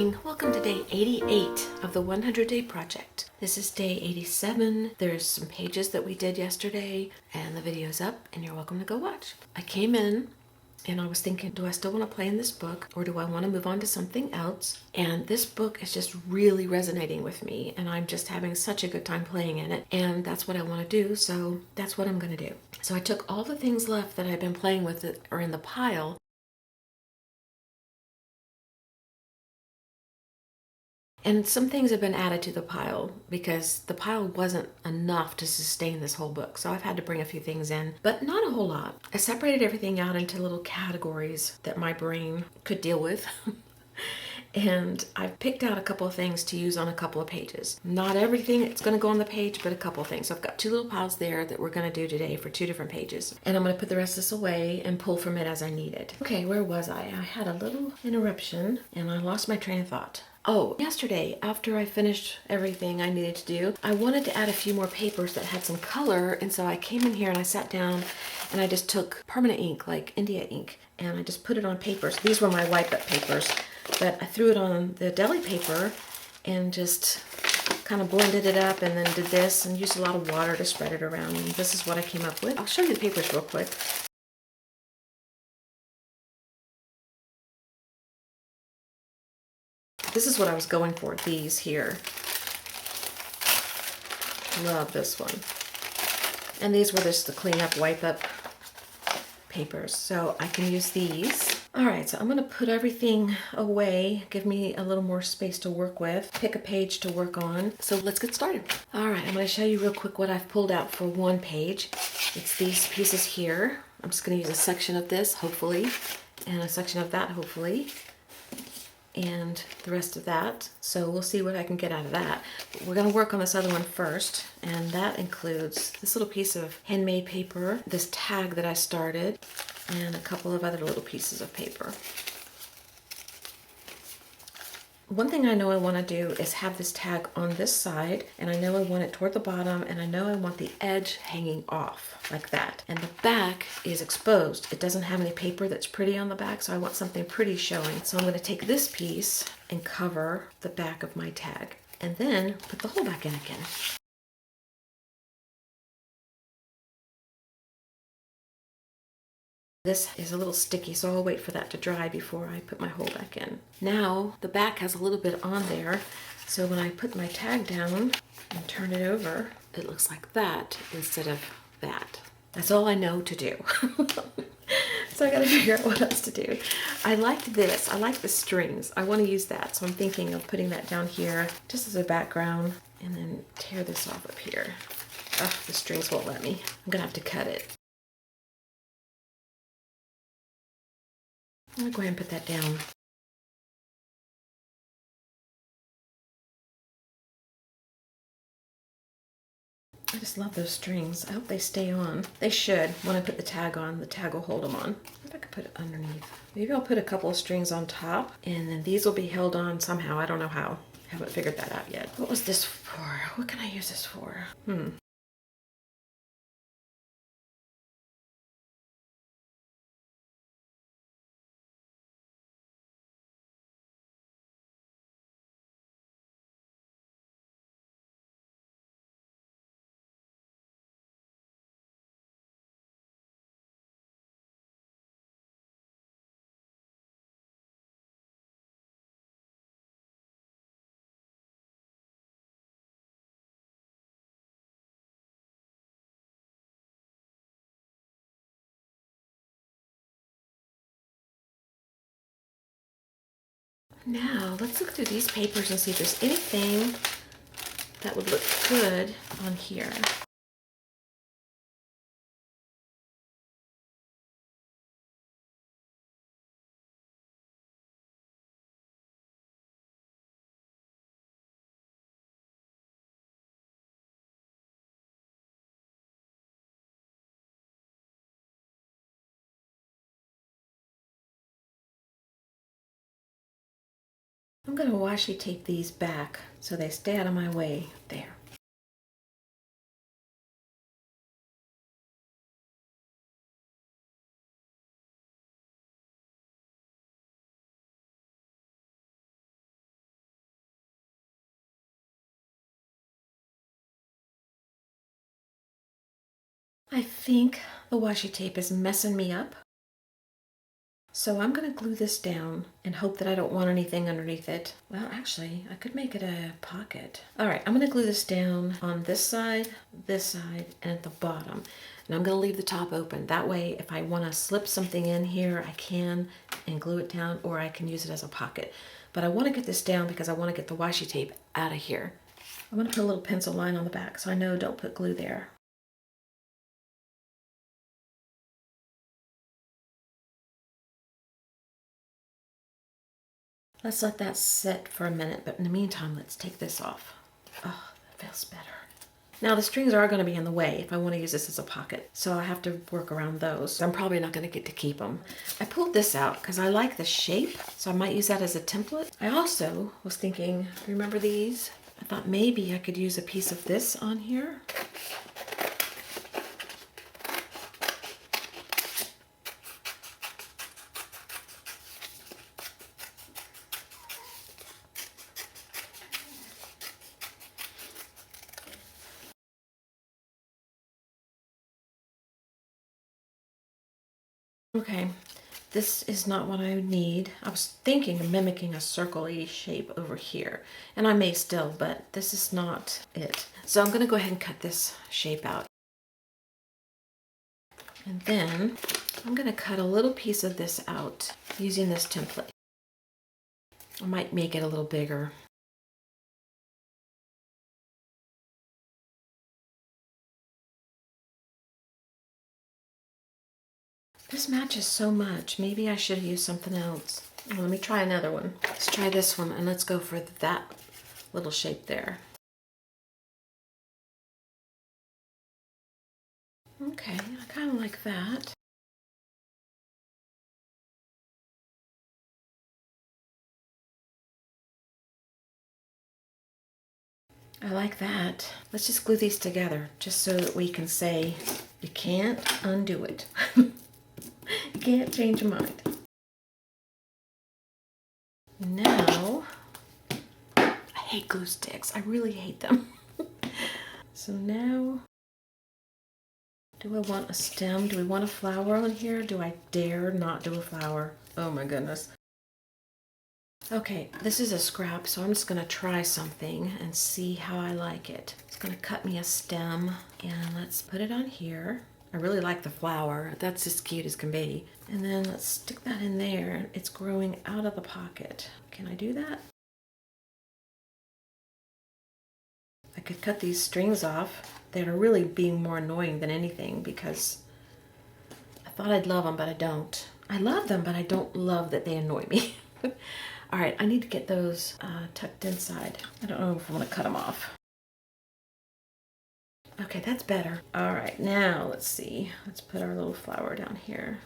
morning. Welcome to day 88 of the 100-day project. This is day 87. There's some pages that we did yesterday and the video's up and you're welcome to go watch. I came in and I was thinking, do I still want to play in this book or do I want to move on to something else? And this book is just really resonating with me and I'm just having such a good time playing in it, and that's what I want to do, so that's what I'm going to do. So I took all the things left that I've been playing with that are in the pile, and some things have been added to the pile because the pile wasn't enough to sustain this whole book. So I've had to bring a few things in, but not a whole lot. I separated everything out into little categories that my brain could deal with. And I've picked out a couple of things to use on a couple of pages. Not everything that's going to go on the page, but a couple of things. So I've got two little piles there that we're going to do today for two different pages. And I'm going to put the rest of this away and pull from it as I need it. Okay, where was I? I had a little interruption and I lost my train of thought. Oh, yesterday, after I finished everything I needed to do, I wanted to add a few more papers that had some color, and so I came in here and I sat down and I just took permanent ink, like India ink, and I just put it on papers. These were my wipe-up papers, but I threw it on the deli paper and just kind of blended it up and then did this and used a lot of water to spread it around, and this is what I came up with. I'll show you the papers real quick. This is what I was going for, these here. Love this one. And these were just the clean-up, wipe-up papers, so I can use these. All right, so I'm gonna put everything away, give me a little more space to work with, pick a page to work on. So let's get started. All right, I'm gonna show you real quick what I've pulled out for one page. It's these pieces here. I'm just gonna use a section of this, hopefully, and a section of that, hopefully, and the rest of that. So we'll see what I can get out of that. We're going to work on this other one first, and that includes this little piece of handmade paper, this tag that I started, and a couple of other little pieces of paper. One thing I know I want to do is have this tag on this side, and I know I want it toward the bottom, and I know I want the edge hanging off like that. And the back is exposed. It doesn't have any paper that's pretty on the back, so I want something pretty showing. So I'm going to take this piece and cover the back of my tag, and then put the hole back in again. This is a little sticky, so I'll wait for that to dry before I put my hole back in. Now, the back has a little bit on there, so when I put my tag down and turn it over, it looks like that instead of that. That's all I know to do. So I gotta figure out what else to do. I liked this. I like the strings. I want to use that, so I'm thinking of putting that down here just as a background and then tear this off up here. Oh, the strings won't let me. I'm gonna have to cut it. I'm gonna go ahead and put that down. I just love those strings. I hope they stay on. They should. When I put the tag on, the tag will hold them on. If I could put it underneath. Maybe I'll put a couple of strings on top, and then these will be held on somehow. I don't know how. I haven't figured that out yet. What was this for? What can I use this for? Now, let's look through these papers and see if there's anything that would look good on here. I'm going to washi tape these back so they stay out of my way. There. I think the washi tape is messing me up. So I'm going to glue this down and hope that I don't want anything underneath it. Well, actually, I could make it a pocket. All right, I'm going to glue this down on this side, and at the bottom. And I'm going to leave the top open. That way, if I want to slip something in here, I can and glue it down, or I can use it as a pocket. But I want to get this down because I want to get the washi tape out of here. I'm going to put a little pencil line on the back so I know don't put glue there. Let's let that sit for a minute, but in the meantime, let's take this off. Oh, that feels better. Now the strings are going to be in the way if I want to use this as a pocket, so I have to work around those. I'm probably not going to get to keep them. I pulled this out because I like the shape, so I might use that as a template. I also was thinking, remember these? I thought maybe I could use a piece of this on here. Okay, this is not what I need. I was thinking of mimicking a circle-y shape over here, and I may still, but this is not it. So I'm going to go ahead and cut this shape out. And then I'm going to cut a little piece of this out using this template. I might make it a little bigger. This matches so much. Maybe I should use something else. Well, let me try another one. Let's try this one, and let's go for that little shape there. Okay, I kind of like that. I like that. Let's just glue these together just so that we can say you can't undo it. You can't change your mind. Now, I hate glue sticks. I really hate them. So now, do I want a stem? Do we want a flower on here? Do I dare not do a flower? Oh my goodness. Okay, this is a scrap, so I'm just going to try something and see how I like it. It's going to cut me a stem, and let's put it on here. I really like the flower. That's as cute as can be. And then let's stick that in there. It's growing out of the pocket. Can I do that? I could cut these strings off. They're really being more annoying than anything because I thought I'd love them, but I don't. I love them, but I don't love that they annoy me. All right, I need to get those tucked inside. I don't know if I want to cut them off. Okay, that's better. All right, now let's see. Let's put our little flower down here.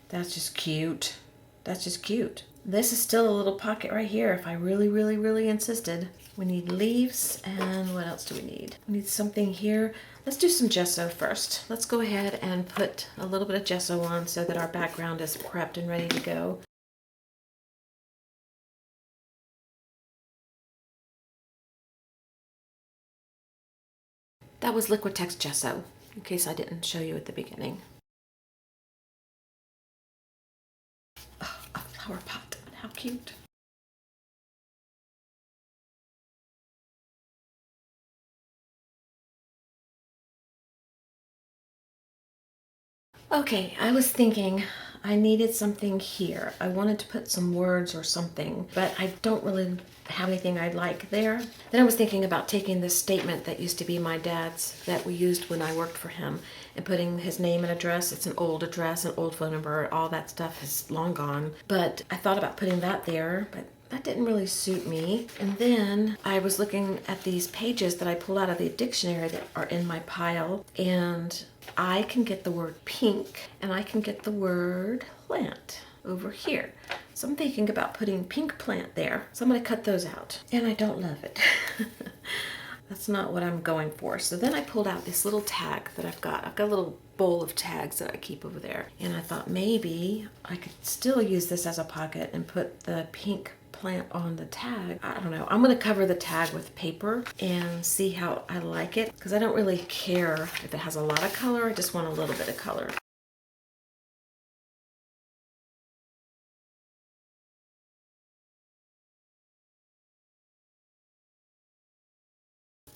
That's just cute. That's just cute. This is still a little pocket right here if I really, really, really insisted. We need leaves, and what else do we need? We need something here. Let's do some gesso first. Let's go ahead and put a little bit of gesso on so that our background is prepped and ready to go. That was Liquitex gesso, in case I didn't show you at the beginning. Oh, a flower pot. How cute. Okay, I was thinking I needed something here. I wanted to put some words or something, but I don't really have anything I'd like there. Then I was thinking about taking this statement that used to be my dad's that we used when I worked for him and putting his name and address. It's an old address, an old phone number, all that stuff is long gone. But I thought about putting that there, but that didn't really suit me. And then I was looking at these pages that I pulled out of the dictionary that are in my pile, and I can get the word pink and I can get the word plant over here. So I'm thinking about putting pink plant there. So I'm going to cut those out. And I don't love it. That's not what I'm going for. So then I pulled out this little tag that I've got. I've got a little bowl of tags that I keep over there. And I thought maybe I could still use this as a pocket and put the pink plant on the tag. I don't know. I'm gonna cover the tag with paper and see how I like it, because I don't really care if it has a lot of color. I just want a little bit of color.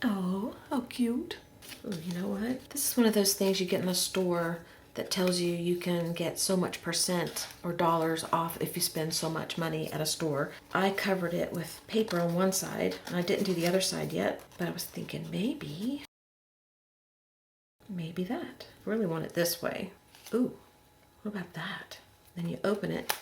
Oh, how cute. Oh, you know what? This is one of those things you get in the store that tells you you can get so much percent or dollars off if you spend so much money at a store. I covered it with paper on one side, and I didn't do the other side yet, but I was thinking maybe that. I really want it this way. Ooh, what about that? Then you open it.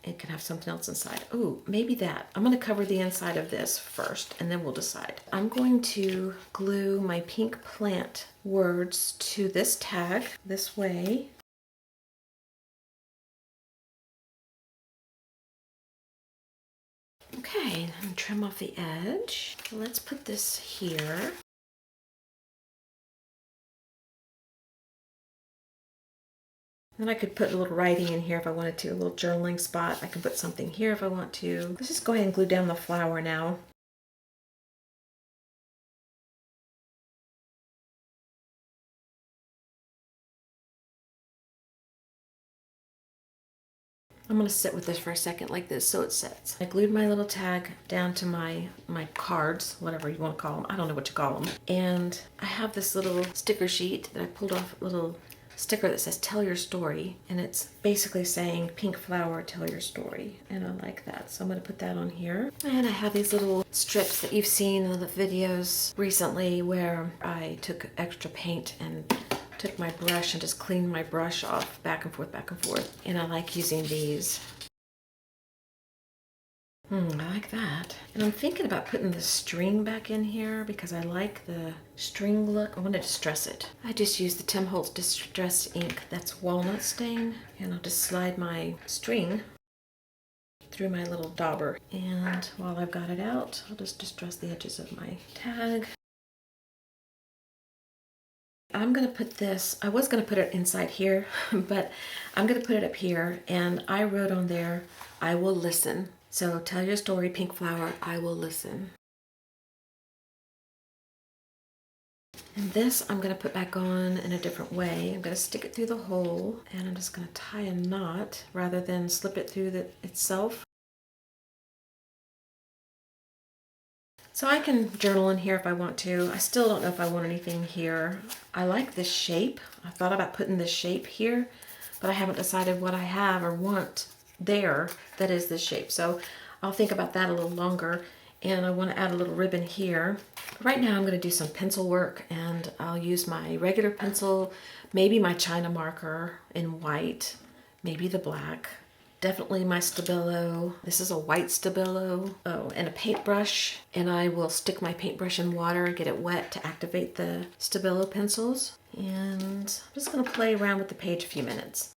It can have something else inside. Ooh, maybe that. I'm going to cover the inside of this first, and then we'll decide. I'm going to glue my pink plant words to this tag this way. Okay, and trim off the edge. Let's put this here. Then I could put a little writing in here if I wanted to, a little journaling spot. I can put something here if I want to. Let's just go ahead and glue down the flower now. I'm going to sit with this for a second like this so it sets. I glued my little tag down to my cards, whatever you want to call them. I don't know what you call them. And I have this little sticker sheet that I pulled off, a little sticker that says tell your story. And it's basically saying pink flower, tell your story. And I like that. So I'm going to put that on here. And I have these little strips that you've seen in the videos recently where I took extra paint and took my brush and just cleaned my brush off back and forth, back and forth. And I like using these. I like that. And I'm thinking about putting the string back in here because I like the string look. I want to distress it. I just used the Tim Holtz Distress ink that's walnut stain. And I'll just slide my string through my little dauber. And while I've got it out, I'll just distress the edges of my tag. I'm going to put this, I was going to put it inside here, but I'm going to put it up here, and I wrote on there, I will listen. So tell your story, pink flower, I will listen. And this I'm going to put back on in a different way. I'm going to stick it through the hole, and I'm just going to tie a knot rather than slip it through itself. So I can journal in here if I want to. I still don't know if I want anything here. I like this shape. I thought about putting this shape here, but I haven't decided what I have or want there that is this shape. So I'll think about that a little longer. And I want to add a little ribbon here. Right now I'm going to do some pencil work, and I'll use my regular pencil, maybe my China marker in white, maybe the black. Definitely my Stabilo. This is a white Stabilo. Oh, and a paintbrush. And I will stick my paintbrush in water, get it wet to activate the Stabilo pencils. And I'm just going to play around with the page a few minutes.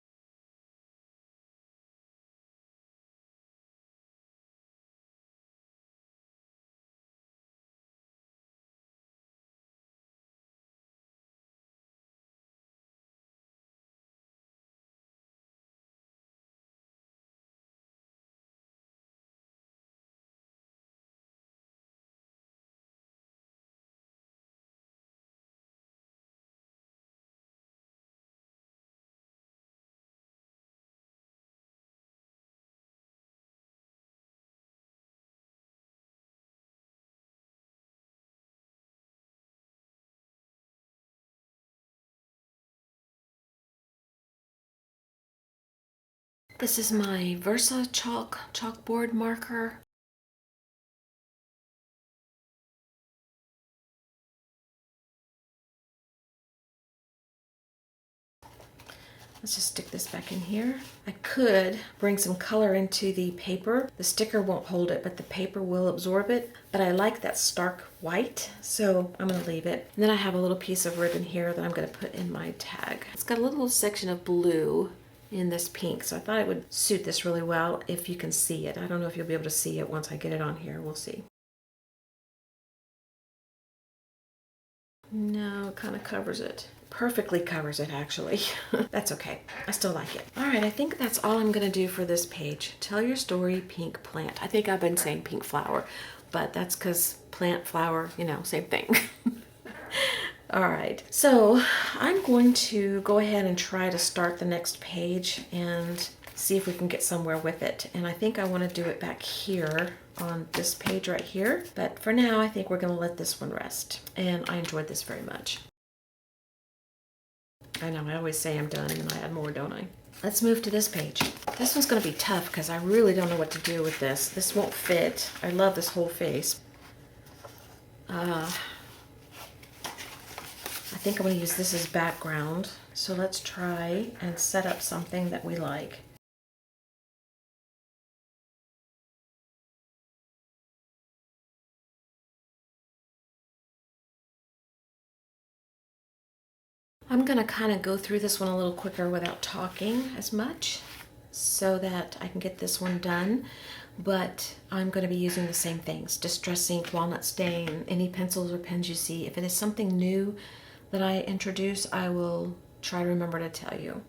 This is my Versa chalkboard marker. Let's just stick this back in here. I could bring some color into the paper. The sticker won't hold it, but the paper will absorb it. But I like that stark white, so I'm gonna leave it. And then I have a little piece of ribbon here that I'm gonna put in my tag. It's got a little section of blue in this pink, so I thought it would suit this really well if you can see it. I don't know if you'll be able to see it once I get it on here. We'll see. No, it kind of covers it. perfectly covers it actually. That's okay. I still like it. All right, I think that's all I'm gonna do for this page. Tell your story, pink plant. I think I've been saying pink flower, but that's because plant, flower, you know, same thing. All right, so I'm going to go ahead and try to start the next page and see if we can get somewhere with it. And I think I want to do it back here on this page right here. But for now, I think we're going to let this one rest. And I enjoyed this very much. I know, I always say I'm done and then I add more, don't I? Let's move to this page. This one's going to be tough because I really don't know what to do with this. This won't fit. I love this whole face. I think I'm going to use this as background. So let's try and set up something that we like. I'm going to kind of go through this one a little quicker without talking as much so that I can get this one done. But I'm going to be using the same things: Distress ink, walnut stain, any pencils or pens you see. If it is something new that I introduce, I will try to remember to tell you.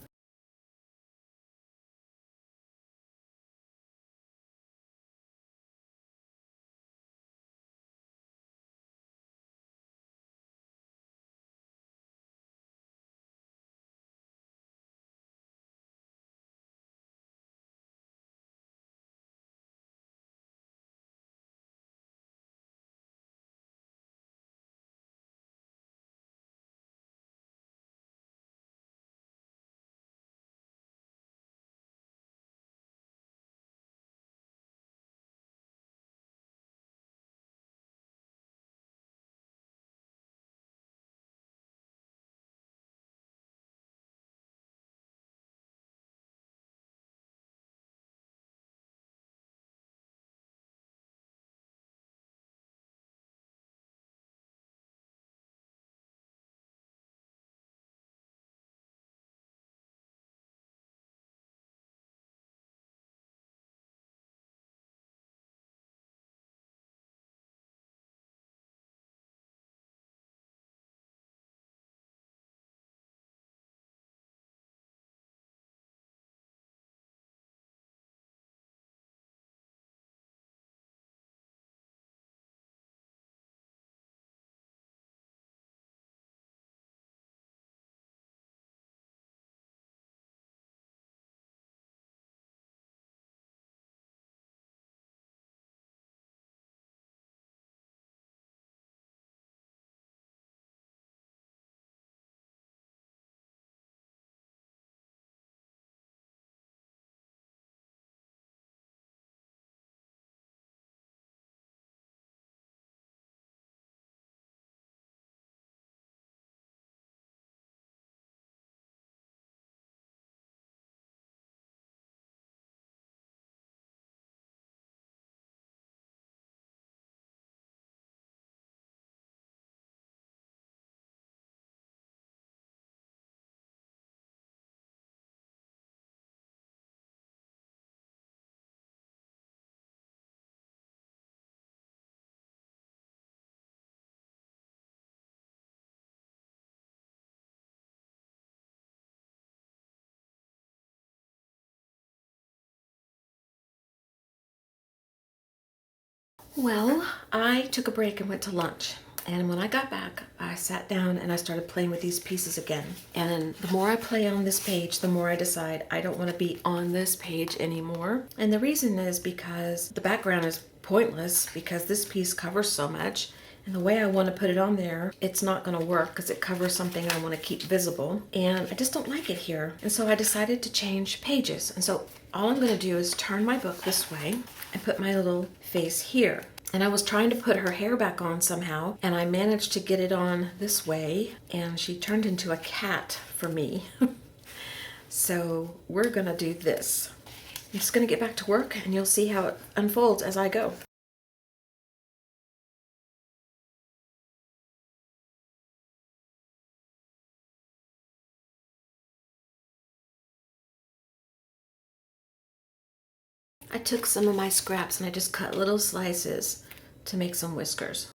Well, I took a break and went to lunch. And when I got back, I sat down and I started playing with these pieces again. And the more I play on this page, the more I decide I don't want to be on this page anymore. And the reason is because the background is pointless because this piece covers so much. And the way I want to put it on there, it's not going to work because it covers something I want to keep visible. And I just don't like it here. And so I decided to change pages. And so all I'm going to do is turn my book this way and put my little face here. And I was trying to put her hair back on somehow, and I managed to get it on this way, and she turned into a cat for me. So we're gonna do this. I'm just gonna get back to work, and you'll see how it unfolds as I go. I took some of my scraps and I just cut little slices to make some whiskers.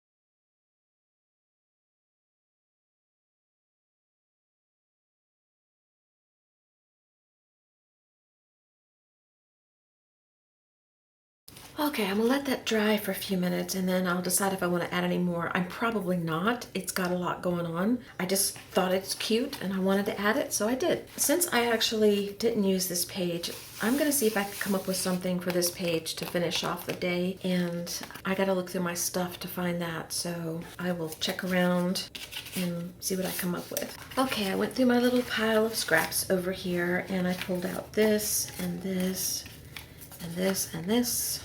Okay, I'm gonna let that dry for a few minutes and then I'll decide if I want to add any more. I'm probably not. It's got a lot going on. I just thought it's cute and I wanted to add it, so I did. Since I actually didn't use this page, I'm gonna see if I can come up with something for this page to finish off the day, and I gotta look through my stuff to find that, so I will check around and see what I come up with. Okay, I went through my little pile of scraps over here and I pulled out this and this and this and this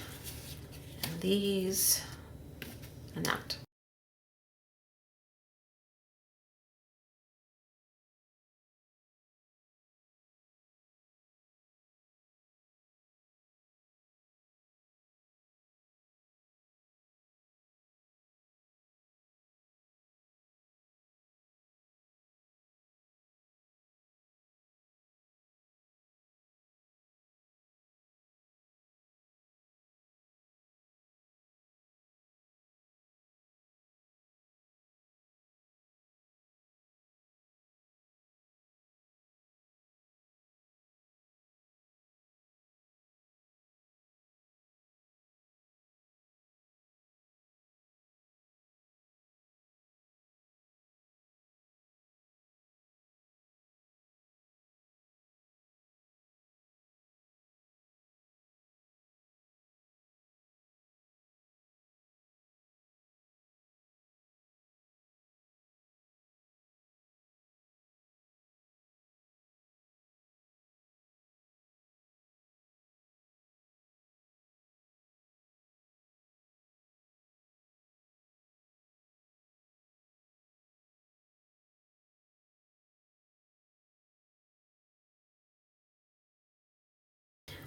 and these and that.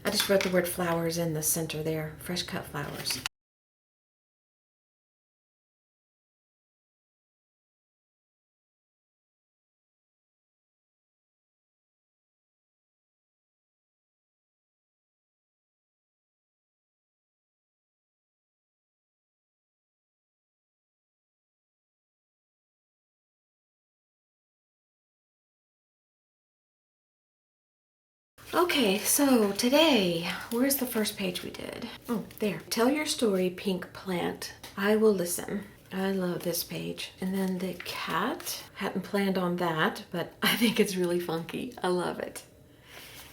I just wrote the word flowers in the center there, fresh cut flowers. Okay, so today, where's the first page we did? Oh, there. Tell your story, pink plant. I will listen. I love this page. And then the cat. Hadn't planned on that, but I think it's really funky. I love it.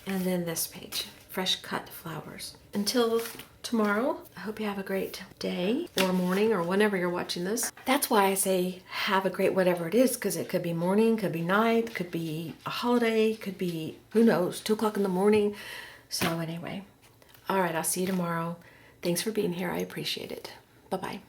And then this page, fresh cut flowers. Until tomorrow, I hope you have a great day or morning or whenever you're watching this. That's why I say have a great whatever it is, because it could be morning, could be night, could be a holiday, could be, who knows, 2 o'clock in the morning. So anyway, all right, I'll see you tomorrow. Thanks for being here. I appreciate it. Bye-bye.